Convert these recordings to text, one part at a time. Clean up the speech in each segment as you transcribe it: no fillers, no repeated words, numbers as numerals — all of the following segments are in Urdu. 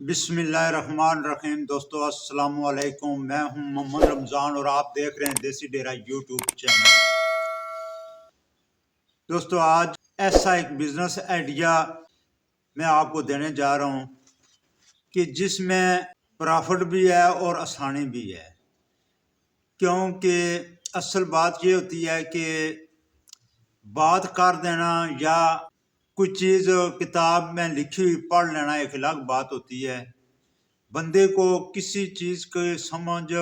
بسم اللہ الرحمن الرحیم۔ دوستو السلام علیکم، میں ہوں محمد رمضان اور آپ دیکھ رہے ہیں دیسی ڈیرا یوٹیوب چینل۔ دوستو آج ایسا ایک بزنس آئیڈیا میں آپ کو دینے جا رہا ہوں کہ جس میں پرافٹ بھی ہے اور آسانی بھی ہے، کیونکہ اصل بات یہ ہوتی ہے کہ بات کر دینا یا کوئی چیز کتاب میں لکھی ہوئی پڑھ لینا ایک الگ بات ہوتی ہے۔ بندے کو کسی چیز کے سمجھ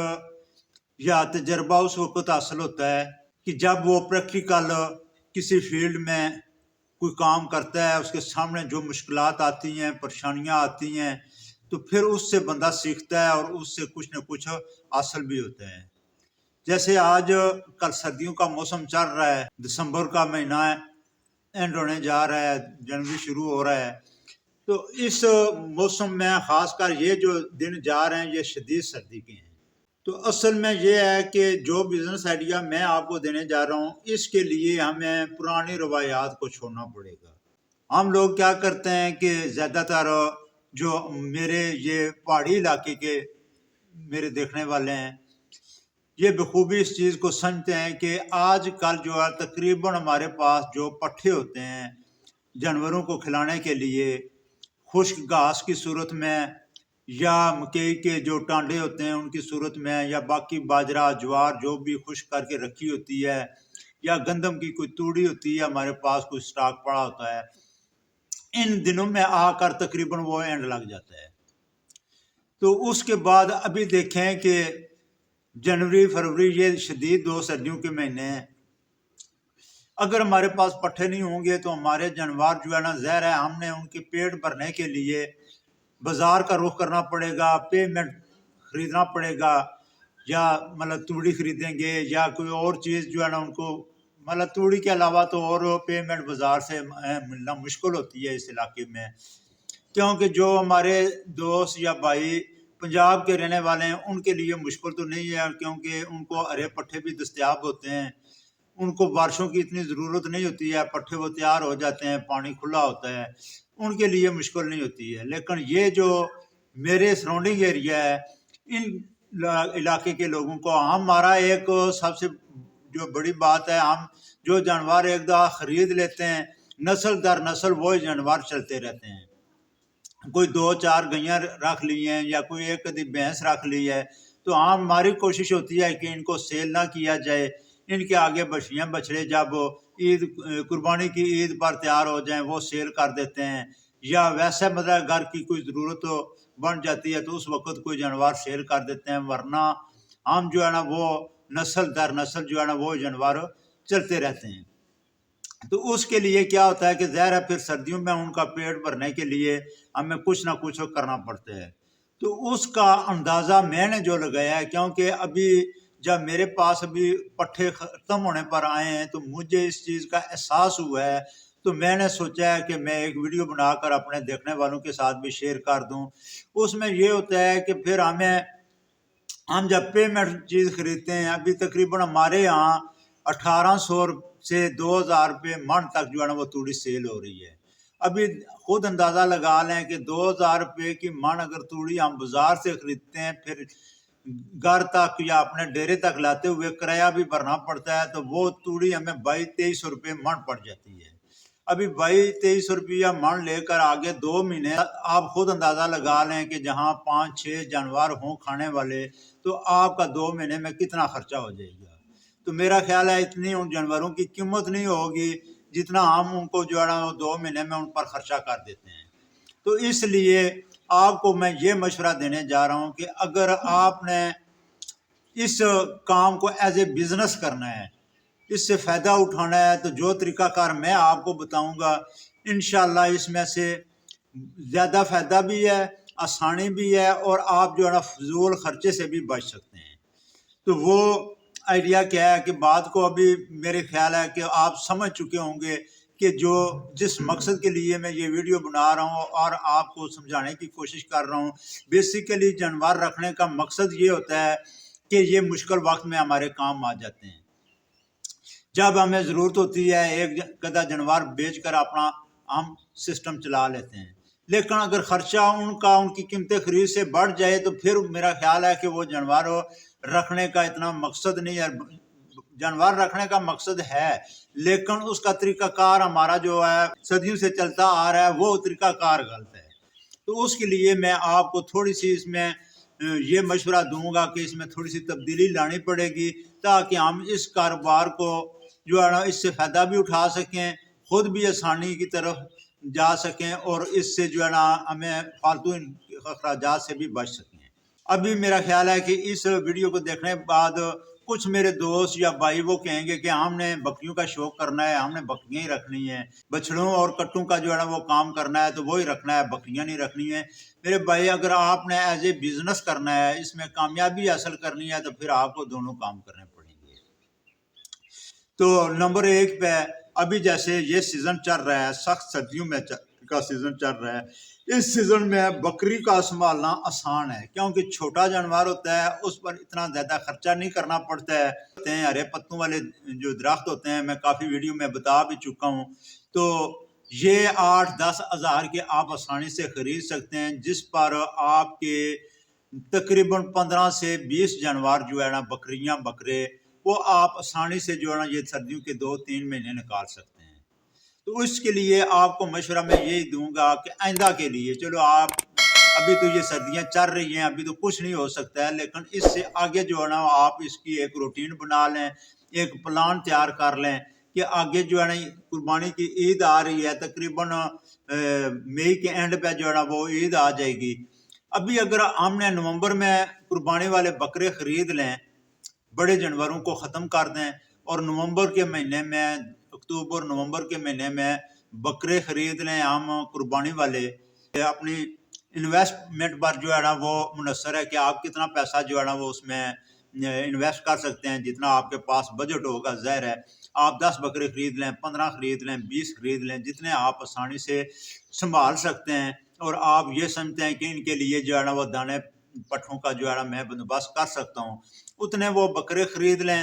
یا تجربہ اس وقت حاصل ہوتا ہے کہ جب وہ پریکٹیکل کسی فیلڈ میں کوئی کام کرتا ہے، اس کے سامنے جو مشکلات آتی ہیں، پریشانیاں آتی ہیں، تو پھر اس سے بندہ سیکھتا ہے اور اس سے کچھ نہ کچھ حاصل بھی ہوتا ہے۔ جیسے آج کل سردیوں کا موسم چل رہا ہے، دسمبر کا مہینہ اینڈ ہونے جا رہا ہے، جنوری شروع ہو رہا ہے، تو اس موسم میں خاص کر یہ جو دن جا رہے ہیں یہ شدید سردی کے ہیں۔ تو اصل میں یہ ہے کہ جو بزنس آئیڈیا میں آپ کو دینے جا رہا ہوں، اس کے لیے ہمیں پرانی روایات کو چھوڑنا پڑے گا۔ ہم لوگ کیا کرتے ہیں کہ زیادہ تر جو میرے یہ پہاڑی علاقے کے میرے دیکھنے والے ہیں، یہ بخوبی اس چیز کو سمجھتے ہیں کہ آج کل جو ہے تقریباً ہمارے پاس جو پٹھے ہوتے ہیں جانوروں کو کھلانے کے لیے، خشک گھاس کی صورت میں یا مکئی کے جو ٹانڈے ہوتے ہیں ان کی صورت میں، یا باقی باجرہ جوار جو بھی خشک کر کے رکھی ہوتی ہے، یا گندم کی کوئی توڑی ہوتی ہے، ہمارے پاس کوئی سٹاک پڑا ہوتا ہے، ان دنوں میں آ کر تقریباً وہ اینڈ لگ جاتا ہے۔ تو اس کے بعد ابھی دیکھیں کہ جنوری فروری یہ شدید دو سردیوں کے مہینے ہیں، اگر ہمارے پاس پٹھے نہیں ہوں گے تو ہمارے جانور جو ہے نا زہر ہے، ہم نے ان کے پیٹ بھرنے کے لیے بازار کا رخ کرنا پڑے گا، پیمنٹ خریدنا پڑے گا، یا مطلب توڑی خریدیں گے یا کوئی اور چیز جو ہے نا ان کو، مطلب توڑی کے علاوہ تو اور پیمنٹ بازار سے ملنا مشکل ہوتی ہے اس علاقے میں، کیونکہ جو ہمارے دوست یا بھائی پنجاب کے رہنے والے ہیں ان کے لیے مشکل تو نہیں ہے، کیونکہ ان کو ہرے پٹھے بھی دستیاب ہوتے ہیں، ان کو بارشوں کی اتنی ضرورت نہیں ہوتی ہے، پٹھے وہ تیار ہو جاتے ہیں، پانی کھلا ہوتا ہے، ان کے لیے مشکل نہیں ہوتی ہے۔ لیکن یہ جو میرے سراؤنڈنگ ایریا ہے، ان علاقے کے لوگوں کو ہمارا ایک سب سے جو بڑی بات ہے، ہم جو جانور ایک دفعہ خرید لیتے ہیں، نسل در نسل وہی جانور چلتے رہتے ہیں۔ کوئی 2-4 گئیاں رکھ لی ہیں یا کوئی ایک آدھی بھینس رکھ لی ہے، تو ہماری کوشش ہوتی ہے کہ ان کو سیل نہ کیا جائے، ان کے آگے بچیاں بچڑے جب عید قربانی کی عید پر تیار ہو جائیں وہ سیل کر دیتے ہیں، یا ویسے مطلب گھر کی کوئی ضرورت بن جاتی ہے تو اس وقت کوئی جانور سیل کر دیتے ہیں، ورنہ ہم جو ہے نا وہ نسل در نسل جو ہے نا وہ جانور چلتے رہتے ہیں۔ تو اس کے لیے کیا ہوتا ہے کہ ظاہر ہے پھر سردیوں میں ان کا پیٹ بھرنے کے لیے ہمیں کچھ نہ کچھ کرنا پڑتا ہے۔ تو اس کا اندازہ میں نے جو لگایا ہے، کیونکہ ابھی جب میرے پاس ابھی پٹھے ختم ہونے پر آئے ہیں تو مجھے اس چیز کا احساس ہوا ہے، تو میں نے سوچا ہے کہ میں ایک ویڈیو بنا کر اپنے دیکھنے والوں کے ساتھ بھی شیئر کر دوں۔ اس میں یہ ہوتا ہے کہ پھر ہم جب پیمنٹ چیز خریدتے ہیں، ابھی تقریباً ہمارے یہاں 1800 سے 2000 روپے من تک جو ہے نا وہ توڑی سیل ہو رہی ہے۔ ابھی خود اندازہ لگا لیں کہ 2000 روپے کی من اگر توڑی ہم بازار سے خریدتے ہیں، پھر گھر تک یا اپنے ڈیرے تک لاتے ہوئے کرایہ بھی بھرنا پڑتا ہے، تو وہ توڑی ہمیں 2200-2300 روپے من پڑ جاتی ہے۔ ابھی 2200-2300 روپیہ من لے کر آگے 2 مہینے آپ خود اندازہ لگا لیں کہ جہاں 5-6 جانور ہوں کھانے والے، تو آپ کا 2 مہینے میں کتنا خرچہ ہو جائے گا۔ تو میرا خیال ہے اتنی ان جانوروں کی قیمت نہیں ہوگی جتنا ہم ان کو جو ہے نا 2 مہینے میں ان پر خرچہ کر دیتے ہیں۔ تو اس لیے آپ کو میں یہ مشورہ دینے جا رہا ہوں کہ اگر آپ نے اس کام کو ایز اے بزنس کرنا ہے، اس سے فائدہ اٹھانا ہے، تو جو طریقہ کار میں آپ کو بتاؤں گا انشاءاللہ اس میں سے زیادہ فائدہ بھی ہے، آسانی بھی ہے، اور آپ جو ہے نا فضول خرچے سے بھی بچ سکتے ہیں۔ تو وہ آئیڈیا کیا ہے کہ بات کو ابھی میرے خیال ہے کہ آپ سمجھ چکے ہوں گے کہ جس مقصد کے لیے میں یہ ویڈیو بنا رہا ہوں اور آپ کو سمجھانے کی کوشش کر رہا ہوں، بیسیکلی جانور رکھنے کا مقصد یہ ہوتا ہے کہ یہ مشکل وقت میں ہمارے کام آ جاتے ہیں۔ جب ہمیں ضرورت ہوتی ہے ایک گدھا جانور بیچ کر اپنا ہم سسٹم چلا لیتے ہیں، لیکن اگر خرچہ ان کی قیمتیں خرید سے بڑھ جائے تو پھر میرا خیال ہے کہ وہ جانور رکھنے کا اتنا مقصد نہیں ہے. جانور رکھنے کا مقصد ہے لیکن اس کا طریقہ کار ہمارا جو ہے صدیوں سے چلتا آ رہا ہے وہ طریقہ کار غلط ہے. تو اس کے لیے میں آپ کو تھوڑی سی اس میں یہ مشورہ دوں گا کہ اس میں تھوڑی سی تبدیلی لانی پڑے گی تاکہ ہم اس کاروبار کو جو ہے نا اس سے فائدہ بھی اٹھا سکیں, خود بھی آسانی کی طرف جا سکیں اور اس سے جو ہے نا ہمیں فالتو اخراجات سے بھی بچ سکیں. ابھی میرا خیال ہے کہ اس ویڈیو کو دیکھنے کے بعد کچھ میرے دوست یا بھائی وہ کہیں گے کہ ہم نے بکریوں کا شوق کرنا ہے, ہم نے بکریاں ہی رکھنی ہیں, بچڑوں اور کٹوں کا جو ہے نا وہ کام کرنا ہے تو وہی رکھنا ہے, بکریاں نہیں رکھنی ہیں. میرے بھائی اگر آپ نے ایز اے بزنس کرنا ہے, اس میں کامیابی حاصل کرنی ہے تو پھر آپ کو دونوں کام کرنے پڑیں گے. تو نمبر 1 پہ ابھی جیسے یہ سیزن چل رہا ہے, سخت سردیوں میں کا سیزن چل رہا ہے, اس سیزن میں بکری کا سنبھالنا آسان ہے کیونکہ چھوٹا جانور ہوتا ہے, اس پر اتنا زیادہ خرچہ نہیں کرنا پڑتا ہے. ہرے پتوں والے جو درخت ہوتے ہیں میں کافی ویڈیو میں بتا بھی چکا ہوں, تو یہ 8-10 ہزار کے آپ آسانی سے خرید سکتے ہیں, جس پر آپ کے تقریباً 15 سے 20 جانور جو ہے نا بکریاں بکرے وہ آپ آسانی سے جو ہے نا یہ سردیوں کے 2-3 مہینے نکال سکتے ہیں. تو اس کے لیے آپ کو مشورہ میں یہی دوں گا کہ آئندہ کے لیے چلو آپ ابھی تو یہ سردیاں چل رہی ہیں, ابھی تو کچھ نہیں ہو سکتا ہے, لیکن اس سے آگے جو ہے نا آپ اس کی ایک روٹین بنا لیں, ایک پلان تیار کر لیں کہ آگے جو ہے نا قربانی کی عید آ رہی ہے, تقریباً مئی کے اینڈ پہ جو ہے نا وہ عید آ جائے گی. ابھی اگر ہم نے نومبر میں قربانی والے بکرے خرید لیں, بڑے جانوروں کو ختم کر دیں اور نومبر کے مہینے میں اکتوبر نومبر کے مہینے میں بکرے خرید لیں ہم قربانی والے, اپنی انویسٹمنٹ پر جو ہے نا وہ منحصر ہے کہ آپ کتنا پیسہ جو ہے نا وہ اس میں انویسٹ کر سکتے ہیں, جتنا آپ کے پاس بجٹ ہوگا. ظاہر ہے آپ 10 بکرے خرید لیں, 15 خرید لیں, 20 خرید لیں, جتنے آپ آسانی سے سنبھال سکتے ہیں اور آپ یہ سمجھتے ہیں کہ ان کے لیے جو ہے نا وہ دانے پٹھوں کا جو ہے نا میں بندوبست کر سکتا ہوں, اتنے وہ بکرے خرید لیں.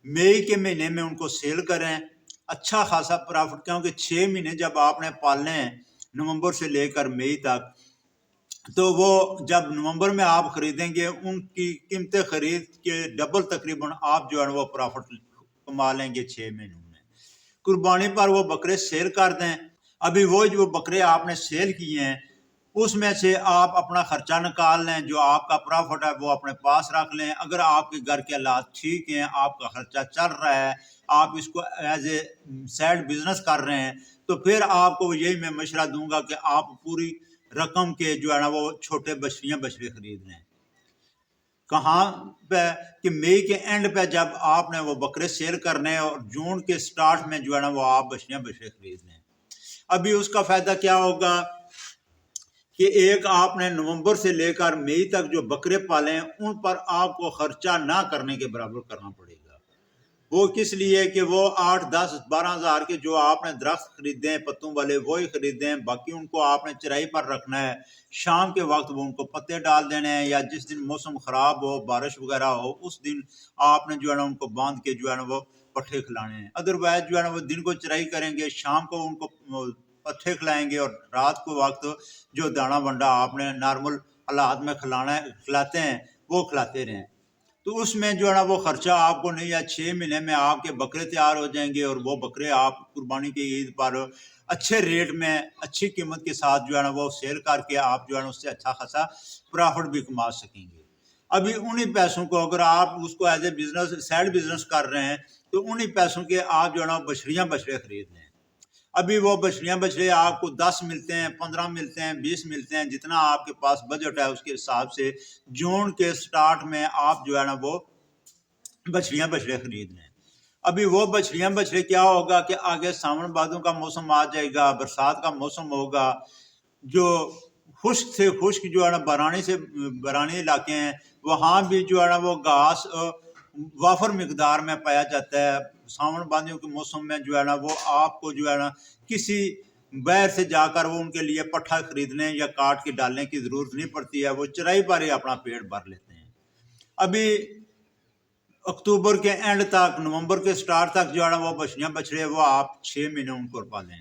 مئی کے مہینے میں ان کو سیل کریں, اچھا خاصا پرافٹ, کیونکہ 6 مہینے جب آپ نے پالنے ہیں نومبر سے لے کر مئی تک, تو وہ جب نومبر میں آپ خریدیں گے ان کی قیمتیں خرید کے ڈبل تقریباً آپ جو ہے وہ پرافٹ کما لیں گے 6 مہینوں میں. قربانی پر وہ بکرے سیل کر دیں. ابھی وہ جو بکرے آپ نے سیل کیے ہیں اس میں سے آپ اپنا خرچہ نکال لیں, جو آپ کا پرافٹ ہے وہ اپنے پاس رکھ لیں. اگر آپ کے گھر کے حالات ٹھیک ہیں, آپ کا خرچہ چل رہا ہے, آپ اس کو ایز اے سائڈ بزنس کر رہے ہیں, تو پھر آپ کو یہی میں مشورہ دوں گا کہ آپ پوری رقم کے جو ہے نا وہ چھوٹے بچڑے خرید لیں. کہاں پہ کہ مئی کے اینڈ پہ جب آپ نے وہ بکرے سیل کرنے اور جون کے سٹارٹ میں جو ہے نا وہ آپ بچڑے خرید لیں. ابھی اس کا فائدہ کیا ہوگا کہ ایک آپ نے نومبر سے لے کر مئی تک جو بکرے پالے ہیں ان پر آپ کو خرچہ نہ کرنے کے برابر کرنا پڑے گا. وہ کس لیے کہ وہ 8-10-12 ہزار کے جو آپ نے درخت خریدے ہیں پتوں والے وہی خریدے ہیں, باقی ان کو آپ نے چرائی پر رکھنا ہے. شام کے وقت وہ ان کو پتے ڈال دینے ہیں, یا جس دن موسم خراب ہو, بارش وغیرہ ہو, اس دن آپ نے جو ہے نا ان کو باندھ کے جو ہے نا وہ پٹھے کھلانے ہیں. ادروائز جو ہے نا وہ دن کو چرائی کریں گے, شام کو ان کو پٹھے کھلائیں گے, اور رات کو وقت جو دانا ونڈا آپ نے نارمل حالات میں کھلاتے ہیں وہ کھلاتے رہیں. تو اس میں جو ہے نا وہ خرچہ آپ کو نہیں, یا 6 مہینے میں آپ کے بکرے تیار ہو جائیں گے اور وہ بکرے آپ قربانی کی عید پر اچھے ریٹ میں اچھی قیمت کے ساتھ جو ہے نا وہ سیل کر کے آپ جو ہے نا اس سے اچھا خاصا پرافٹ بھی کما سکیں گے. ابھی انہی پیسوں کو اگر آپ اس کو as a business side business کر رہے ہیں تو انہی پیسوں کے آپ جو ہے نا بچڑے خرید لیں. ابھی وہ بچڑے آپ کو 10 ملتے ہیں, 15 ملتے ہیں, 20 ملتے ہیں, جتنا آپ کے پاس بجٹ ہے اس کے حساب سے جون کے سٹارٹ میں آپ جو ہے نا وہ بچڑے خرید لیں. ابھی وہ بچڑے کیا ہوگا کہ آگے ساون بھادوں کا موسم آ جائے گا, برسات کا موسم ہوگا, جو خشک سے خشک جو ہے نا برانی علاقے ہیں وہاں بھی جو ہے نا وہ گھاس وافر مقدار میں پایا جاتا ہے. ساون بھادوں کے موسم میں جو ہے نا وہ آپ کو جو ہے نا کسی باہر سے جا کر وہ ان کے لیے پٹھا خریدنے یا کاٹ کے ڈالنے کی ضرورت نہیں پڑتی ہے, وہ چرائی پر ہی اپنا پیٹ بھر لیتے ہیں. ابھی اکتوبر کے اینڈ تک نومبر کے سٹارٹ تک جو ہے نا وہ بچڑے وہ آپ 6 مہینے ان کو پالیں.